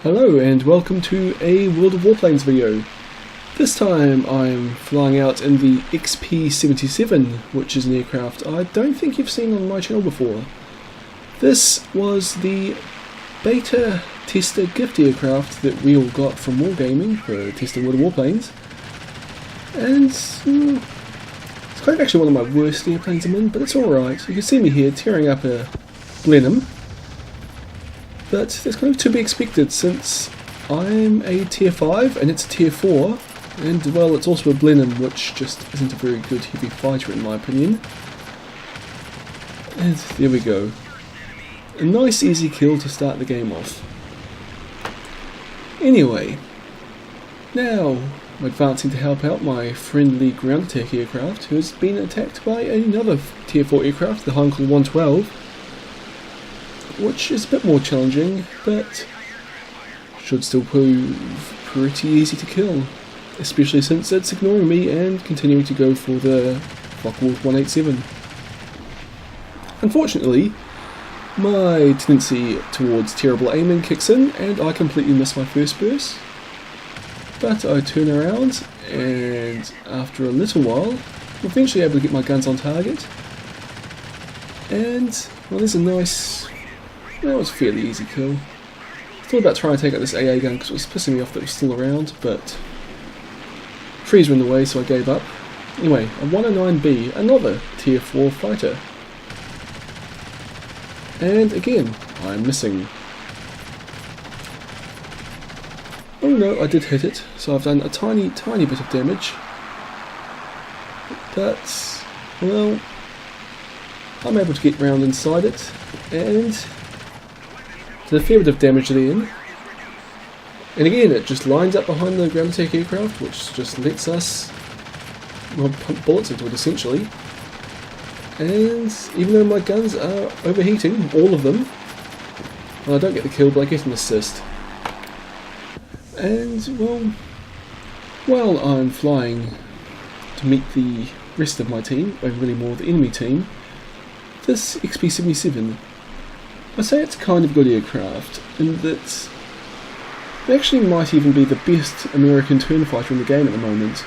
Hello and welcome to a World of Warplanes video. This time I'm flying out in the XP-77, which is an aircraft I don't think you've seen on my channel before. This was the beta tester gift aircraft that we all got from Wargaming for testing World of Warplanes. And it's kind of actually one of my worst airplanes I'm in, but it's alright. You can see me here tearing up a Blenheim. But that's kind of to be expected since I'm a tier 5 and it's a tier 4, and well, it's also a Blenheim, which just isn't a very good heavy fighter in my opinion. And there we go. A nice easy kill to start the game off. Anyway, now I'm advancing to help out my friendly ground attack aircraft who has been attacked by another tier 4 aircraft, the Heinkel 112. Which is a bit more challenging, but should still prove pretty easy to kill, especially since it's ignoring me and continuing to go for the Warplanes 187. Unfortunately, my tendency towards terrible aiming kicks in and I completely miss my first burst, but I turn around and after a little while I'm eventually able to get my guns on target, and well, there's a nice... That was a fairly easy kill. I thought about trying to take out this AA gun because it was pissing me off that it was still around, but trees were in the way, so I gave up. Anyway, a 109B, another tier 4 fighter. And again, I'm missing. Oh no, I did hit it, so I've done a tiny bit of damage. But, well, I'm able to get round inside it, and did a fair bit of damage then. And again, it just lines up behind the ground attack aircraft, which just lets us pump bullets into it essentially. And even though my guns are overheating, all of them, well, I don't get the kill, but I get an assist. And well, while I'm flying to meet the rest of my team, or really more the enemy team, this XP-77, I say it's kind of good aircraft, in that it actually might even be the best American turn fighter in the game at the moment.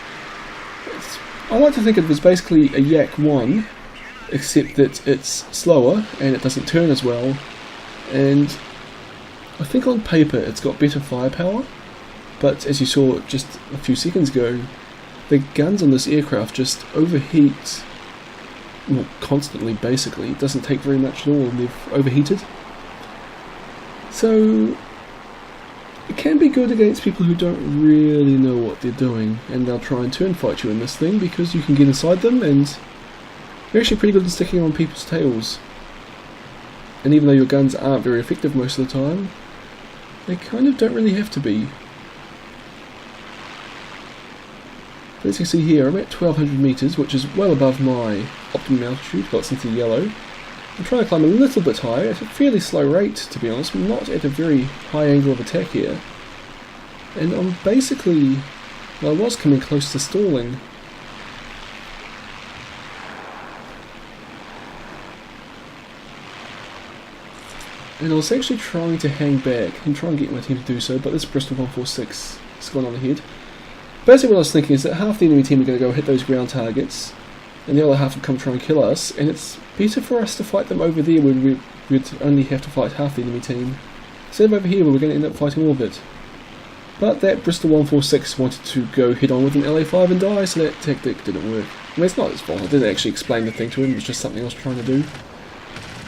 I like to think of it as basically a Yak 1, except that it's slower and it doesn't turn as well, and I think on paper it's got better firepower, but as you saw just a few seconds ago, the guns on this aircraft just overheat, well, constantly basically. It doesn't take very much at all and they've overheated. So it can be good against people who don't really know what they're doing, and they'll try and turn fight you in this thing because you can get inside them and you're actually pretty good at sticking on people's tails. And even though your guns aren't very effective most of the time, they kind of don't really have to be. But as you see here, I'm at 1200 meters, which is well above my optimum altitude, got into yellow. I'm trying to climb a little bit higher at a fairly slow rate, to be honest. I'm not at a very high angle of attack here. And I'm basically, well, I was coming close to stalling. And I was actually trying to hang back and try and get my team to do so, but this Bristol 146 has gone on ahead. Basically what I was thinking is that half the enemy team are going to go hit those ground targets, and the other half will come try and kill us, and it's better for us to fight them over there where we'd only have to fight half the enemy team, instead of over here where we're going to end up fighting all of it. But that Bristol 146 wanted to go head on with an LA5 and die, so that tactic didn't work. I mean, it's not his fault, I didn't actually explain the thing to him, it was just something I was trying to do.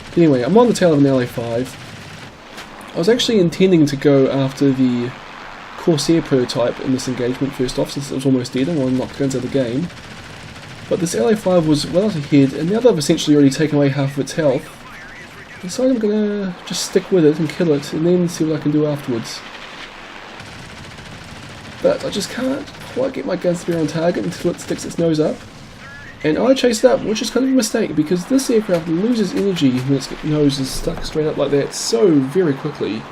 But anyway, I'm on the tail of an LA5. I was actually intending to go after the Corsair prototype in this engagement first off, since it was almost dead and one knocked guns out of the game. But this LA5 was well out ahead, and now that I've essentially already taken away half of its health, I decided I'm gonna just stick with it and kill it, and then see what I can do afterwards. But I just can't quite get my guns to be on target until it sticks its nose up. And I chase it up, which is kind of a mistake, because this aircraft loses energy when its nose is stuck straight up like that so very quickly.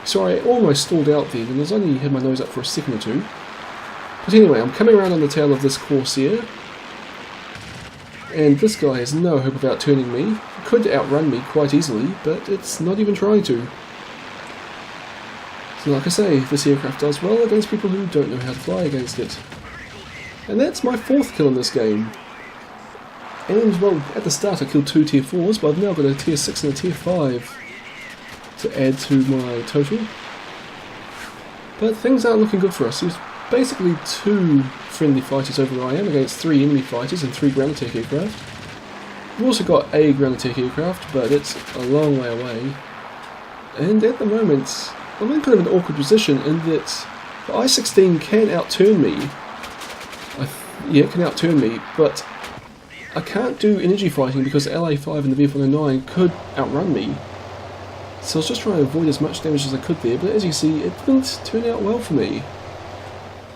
So I almost stalled out there, and I was only had my nose up for a second or two. But anyway, I'm coming around on the tail of this Corsair, and this guy has no hope of outturning me. It could outrun me quite easily, but it's not even trying to. So like I say, this aircraft does well against people who don't know how to fly against it. And that's my 4th kill in this game. And well, at the start I killed 2 tier 4s, but I've now got a tier 6 and a tier 5 to add to my total. But things aren't looking good for us. There's basically 2 friendly fighters over where I am against 3 enemy fighters and 3 ground attack aircraft. We've also got a ground attack aircraft, but it's a long way away. And at the moment, I'm in kind of an awkward position in that the I-16 can outturn me. Yeah, it can outturn me, but I can't do energy fighting because the LA-5 and the V-109 could outrun me. So I was just trying to avoid as much damage as I could there, but as you see, it didn't turn out well for me.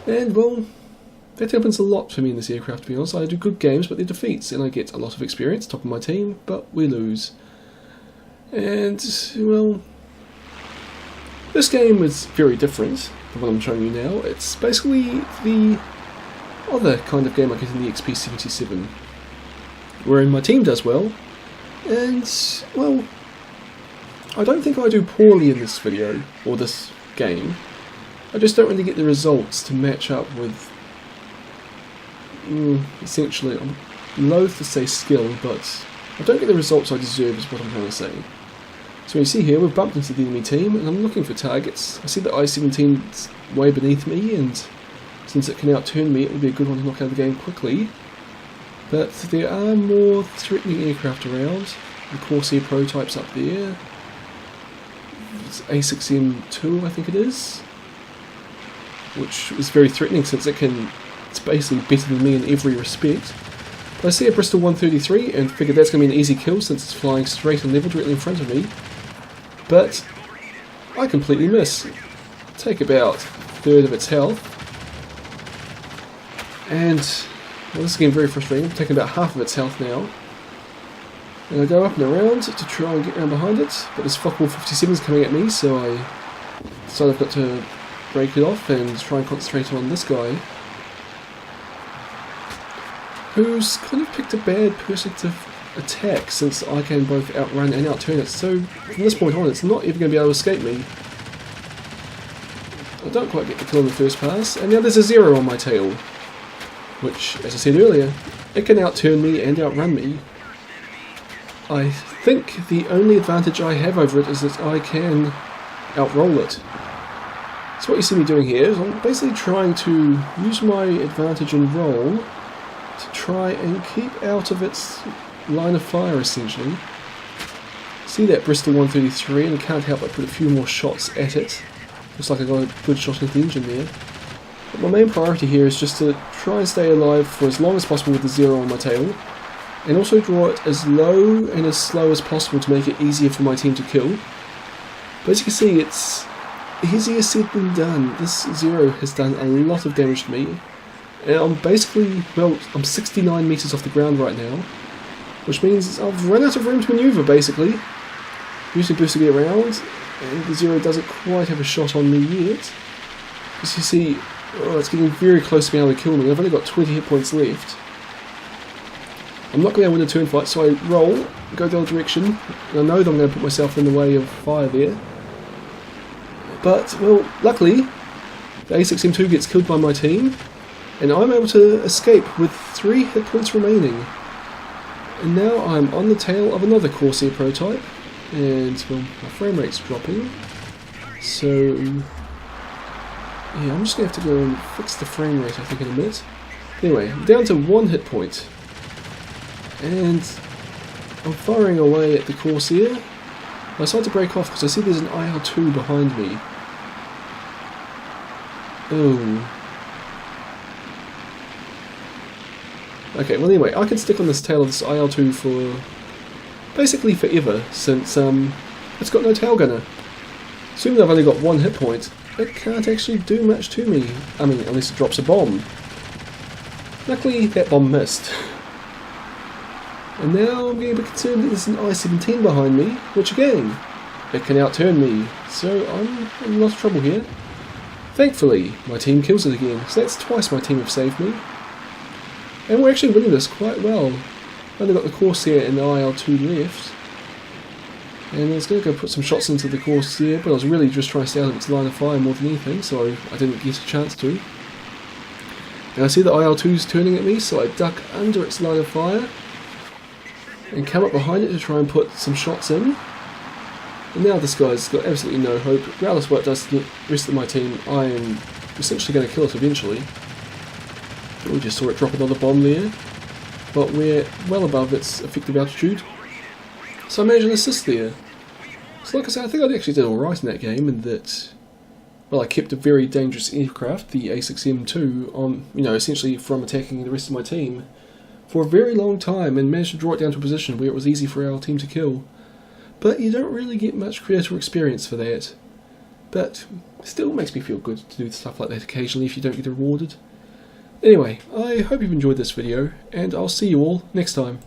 And well, that happens a lot for me in this aircraft, to be honest. I do good games, but they're defeats, and I get a lot of experience, top of my team, but we lose. And, well, this game is very different from what I'm showing you now. It's basically the other kind of game I get in the XP-77, wherein my team does well, and, well, I don't think I do poorly in this video, or this game. I just don't really get the results to match up with, essentially, I'm loath to say skill, but I don't get the results I deserve is what I'm trying to say. So you see here, we've bumped into the enemy team, and I'm looking for targets. I see the I-17's way beneath me, and since it can outturn me, it would be a good one to knock out of the game quickly. But there are more threatening aircraft around. The Corsair prototype's up there. It's A6M2, I think it is, which is very threatening since it's basically better than me in every respect. But I see a Bristol 133 and figure that's going to be an easy kill since it's flying straight and level directly in front of me. But I completely miss. Take about 1/3 of its health. And well, this is getting very frustrating. I'm taking about half of its health now. And I go up and around to try and get around behind it, but this Fokker 57 is coming at me, so I decide I've got to break it off and try and concentrate on this guy, who's kind of picked a bad person to attack since I can both outrun and outturn it. So from this point on, it's not even going to be able to escape me. I don't quite get the kill in the first pass, and now there's a 0 on my tail, which, as I said earlier, it can outturn me and outrun me. I think the only advantage I have over it is that I can outroll it. So what you see me doing here is I'm basically trying to use my advantage in roll to try and keep out of its line of fire, essentially. See that Bristol 133, and I can't help but put a few more shots at it. Looks like I got a good shot at the engine there. But my main priority here is just to try and stay alive for as long as possible with the 0 on my tail, and also draw it as low and as slow as possible to make it easier for my team to kill. But as you can see, it's easier said than done. This 0 has done a lot of damage to me, and I'm basically, well, I'm 69 metres off the ground right now, which means I've run out of room to manoeuvre, basically. Using boost to get around, and the 0 doesn't quite have a shot on me yet. As you see, oh, it's getting very close to being able to kill me. I've only got 20 hit points left. I'm not going to win a turn fight, so I roll, go the other direction, and I know that I'm going to put myself in the way of fire there. But, well, luckily, the A6M2 gets killed by my team, and I'm able to escape with 3 hit points remaining. And now I'm on the tail of another Corsair prototype, and, well, my frame rate's dropping, so yeah, I'm just going to have to go and fix the frame rate, I think, in a minute. Anyway, I'm down to 1 hit point. And I'm firing away at the Corsair. I decide to break off because I see there's an IL-2 behind me. Oh. Okay, well anyway, I can stick on this tail of this IL-2 for basically forever, since it's got no tail gunner. Assuming I've only got 1 hit point, it can't actually do much to me. I mean, unless it drops a bomb. Luckily, that bomb missed. And now I'm getting a bit concerned that there's an I-17 behind me, which again, it can outturn me, so I'm in a lot of trouble here. Thankfully, my team kills it again, so that's twice my team have saved me. And we're actually winning this quite well. I've only got the Corsair and the IL-2 left. And I was going to go put some shots into the course here, but I was really just trying to stay out of its line of fire more than anything, so I didn't get a chance to. And I see the IL-2 is turning at me, so I duck under its line of fire and come up behind it to try and put some shots in. And now this guy's got absolutely no hope. Regardless of what it does to the rest of my team, I am essentially going to kill it eventually. We just saw it drop another bomb there, but we're well above its effective altitude. So I managed an assist there. So like I said, I think I actually did alright in that game, and that, well, I kept a very dangerous aircraft, the A6M2, on, essentially from attacking the rest of my team for a very long time, and managed to draw it down to a position where it was easy for our team to kill. But you don't really get much credit or experience for that. But it still makes me feel good to do stuff like that occasionally if you don't get rewarded. Anyway, I hope you've enjoyed this video, and I'll see you all next time.